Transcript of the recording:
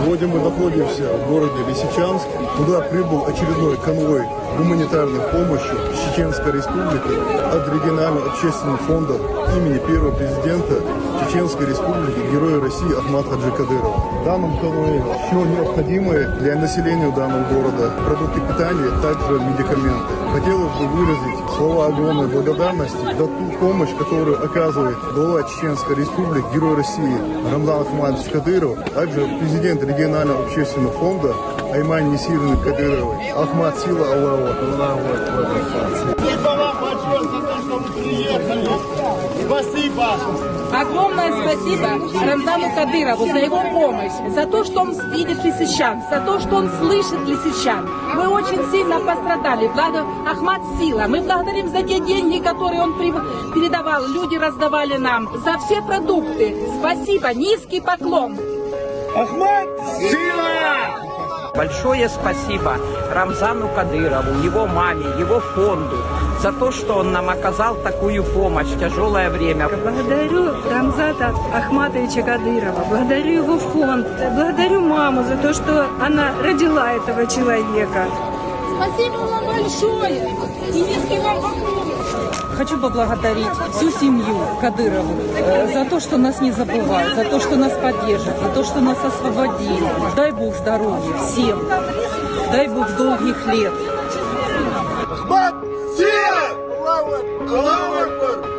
Сегодня мы находимся в городе Лисичанск. Туда прибыл очередной конвой гуманитарной помощи Чеченской Республики от регионального общественного фонда имени первого президента Чеченской Республики, Героя России Ахмата Хаджи Кадырова. В данном конвое все необходимое для населения данного города, продукты питания, также медикаменты. Хотелось бы выразить слова огромной благодарности за ту помощь, которую оказывает глава Чеченской Республики, Герой России Рамзан Ахматович Кадыров, также президент регионального общественного фонда Айман Несировны Кадыровой. Ахмат, сила Аллаху. Спасибо вам большое за то, что вы приехали. Спасибо. Огромное спасибо Рамзану Кадырову за его помощь, за то, что он видит лисичан, за то, что он слышит лисичан. Мы очень сильно пострадали. Благо Ахмат сила. Мы благодарим за те деньги, которые он передавал. Люди раздавали нам. За все продукты. Спасибо. Низкий поклон. Ахмат, сила! Большое спасибо Рамзану Кадырову, его маме, его фонду за то, что он нам оказал такую помощь в тяжелое время. Благодарю Рамзата Ахматовича Кадырова, благодарю его фонд, благодарю маму за то, что она родила этого человека. Спасибо вам большое. И низкий вам поклон. Хочу поблагодарить всю семью Кадырову за то, что нас не забывают, за то, что нас поддерживают, за то, что нас освободили. Дай Бог здоровья всем, дай Бог долгих лет. Ахмат, сила! Аллаху Акбар!